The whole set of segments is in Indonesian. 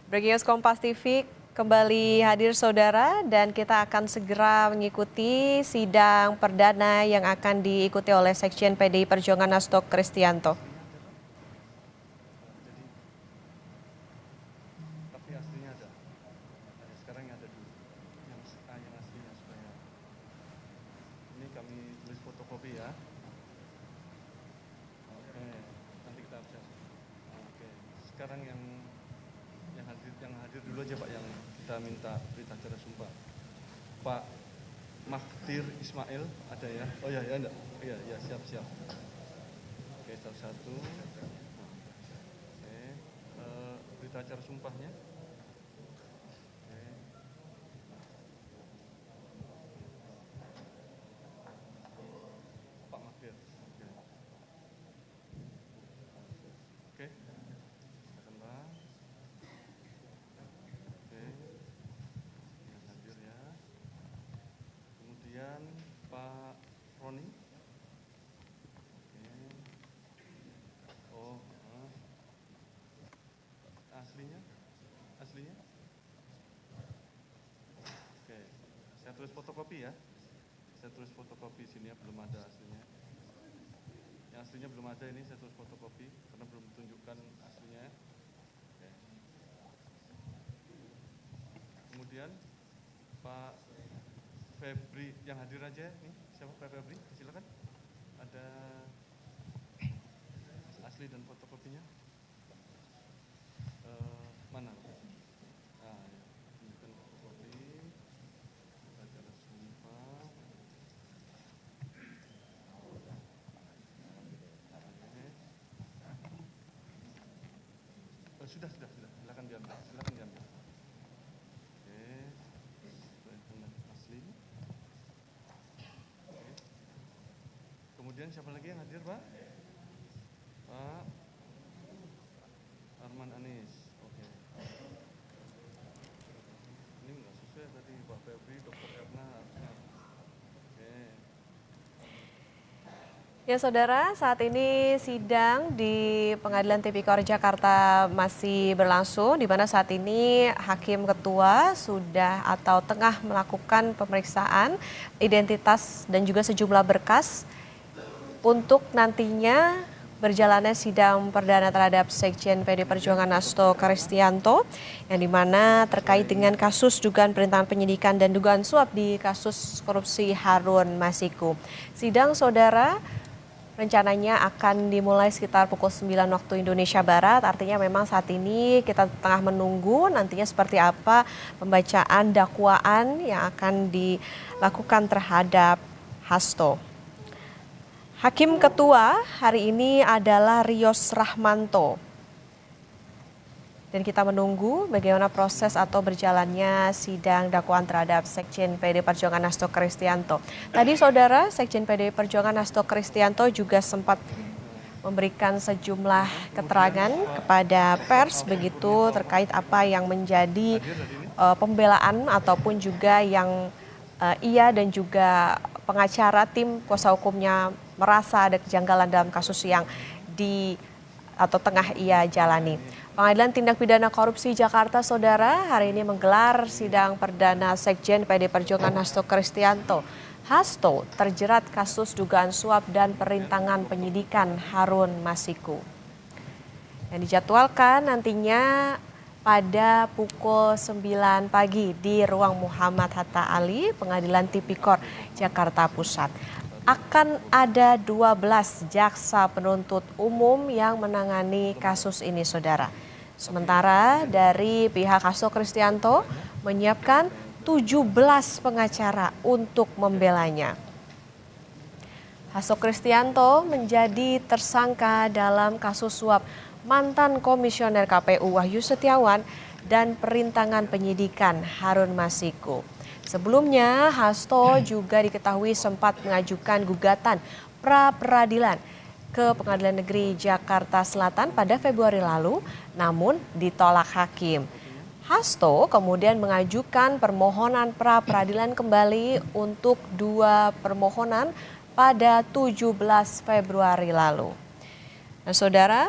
Breaking News Kompas TV kembali hadir saudara dan kita akan segera mengikuti sidang perdana yang akan diikuti oleh Sekjen PDI Perjuangan Hasto Kristianto. Tapi aslinya ada. Sekarang yang ada dulu. Yang aslinya supaya. Ini kami tulis fotokopi ya. Oke, nanti kita bisa. Oke, sekarang yang hadir dulu aja Pak, yang kita minta berita acara sumpah. Pak Mahtir Ismail ada ya? Oh ya enggak. Iya ya, siap. Oke, satu. Oke, berita acara sumpahnya. Oke. Pak Mahtir. Oke. Silakan Bang. Oke. Yang hadir ya. Kemudian Pak Roni. Oke. Oh, aslinya? Oke. Saya tulis fotokopi ya. Saya tulis fotokopi sini ya, belum ada aslinya. Yang aslinya belum ada, ini saya tulis fotokopi karena belum tunjukkan aslinya. Oke. Kemudian Pak Febri yang hadir aja nih. Siapa Pak Febri? Silakan. Ada asli dan fotokopinya. Mana? Nah, ya. Tunjukkan fotokopi. Acara sumpah. Sudah. Silakan diambil. Oke. Dengan asli. Oke. Kemudian siapa lagi yang hadir, Pak? Pak Arman Anis. Oke. Ini enggak sesuai tadi Pak Febri, Dr. Erna. Oke. Ya saudara, saat ini sidang di Pengadilan Tipikor Jakarta masih berlangsung, di mana saat ini Hakim Ketua sudah atau tengah melakukan pemeriksaan identitas dan juga sejumlah berkas untuk nantinya berjalannya sidang perdana terhadap Sekjen PDI Perjuangan Hasto Kristianto yang dimana terkait dengan kasus dugaan perintangan penyidikan dan dugaan suap di kasus korupsi Harun Masiku. Sidang saudara rencananya akan dimulai sekitar pukul 9 waktu Indonesia Barat, artinya memang saat ini kita tengah menunggu nantinya seperti apa pembacaan dakwaan yang akan dilakukan terhadap Hasto. Hakim Ketua hari ini adalah Rios Rahmanto. Dan kita menunggu bagaimana proses atau berjalannya sidang dakwaan terhadap Sekjen PDI Perjuangan Hasto Kristianto. Tadi saudara, Sekjen PDI Perjuangan Hasto Kristianto juga sempat memberikan sejumlah keterangan kepada pers begitu terkait apa yang menjadi pembelaan ataupun juga yang ia dan juga pengacara tim kuasa hukumnya merasa ada kejanggalan dalam kasus yang tengah ia jalani. Pengadilan Tindak Pidana Korupsi Jakarta saudara hari ini menggelar sidang perdana Sekjen PDI Perjuangan Hasto Kristianto. Hasto terjerat kasus dugaan suap dan perintangan penyidikan Harun Masiku. Yang dijadwalkan nantinya pada pukul 9 pagi di ruang Muhammad Hatta Ali, Pengadilan Tipikor Jakarta Pusat. Akan ada 12 jaksa penuntut umum yang menangani kasus ini saudara. Sementara dari pihak Hasto Kristianto menyiapkan 17 pengacara untuk membelanya. Hasto Kristianto menjadi tersangka dalam kasus suap mantan Komisioner KPU Wahyu Setiawan dan perintangan penyidikan Harun Masiku. Sebelumnya Hasto juga diketahui sempat mengajukan gugatan pra-peradilan ke Pengadilan Negeri Jakarta Selatan pada Februari lalu, namun ditolak hakim. Hasto kemudian mengajukan permohonan pra-peradilan kembali untuk 2 permohonan pada 17 Februari lalu. Nah saudara,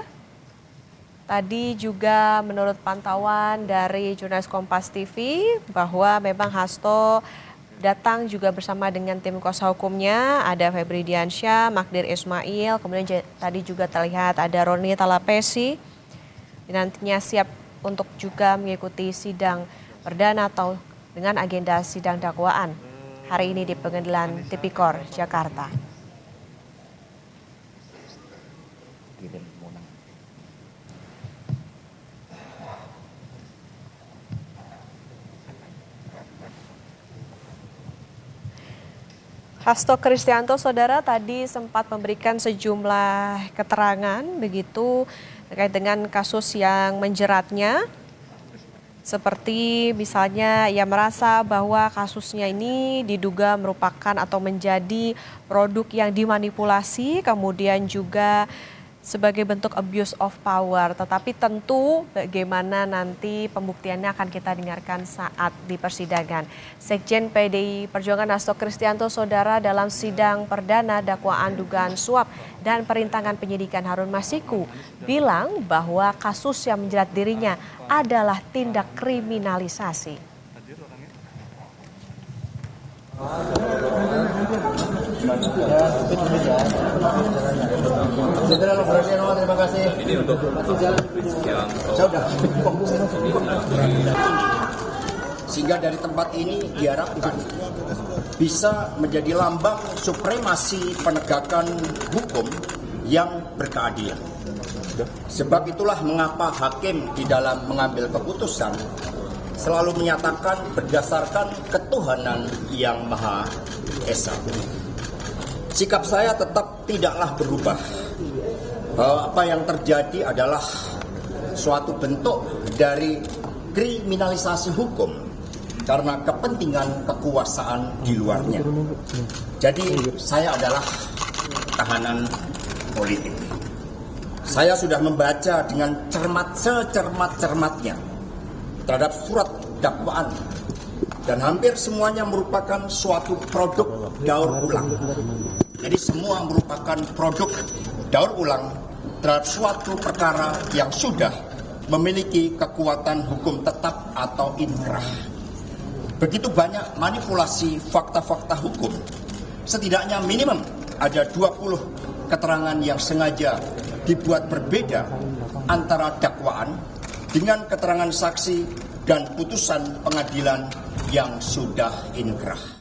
Tadi juga menurut pantauan dari jurnalis Kompas TV bahwa memang Hasto datang juga bersama dengan tim kuasa hukumnya, ada Febri Diansyah, Magdir Ismail, kemudian tadi juga terlihat ada Roni Talapesi. Nantinya siap untuk juga mengikuti sidang perdana atau dengan agenda sidang dakwaan hari ini di Pengadilan Tipikor Jakarta. Hasto Kristianto, saudara, tadi sempat memberikan sejumlah keterangan begitu terkait dengan kasus yang menjeratnya. Seperti misalnya ia merasa bahwa kasusnya ini diduga merupakan atau menjadi produk yang dimanipulasi, kemudian juga sebagai bentuk abuse of power. Tetapi tentu bagaimana nanti pembuktiannya akan kita dengarkan saat di persidangan. Sekjen PDI Perjuangan Hasto Kristianto, saudara, dalam sidang perdana dakwaan dugaan suap dan perintangan penyidikan Harun Masiku bilang bahwa kasus yang menjerat dirinya adalah tindak kriminalisasi. Terima kasih. Ini untuk sehingga dari tempat ini diharapkan bisa menjadi lambang supremasi penegakan hukum yang berkeadilan. Sebab itulah mengapa hakim di dalam mengambil keputusan selalu menyatakan berdasarkan ketuhanan yang Maha Esa. Sikap saya tetap tidaklah berubah. Apa yang terjadi adalah suatu bentuk dari kriminalisasi hukum karena kepentingan kekuasaan di luarnya. Jadi saya adalah tahanan politik. Saya sudah membaca dengan cermat secermat-cermatnya terhadap surat dakwaan dan hampir semuanya merupakan suatu produk daur ulang. Jadi semua merupakan produk daur ulang terhadap suatu perkara yang sudah memiliki kekuatan hukum tetap atau inkrah. Begitu banyak manipulasi fakta-fakta hukum. Setidaknya minimum ada 20 keterangan yang sengaja dibuat berbeda antara dakwaan dengan keterangan saksi dan putusan pengadilan yang sudah inkrah.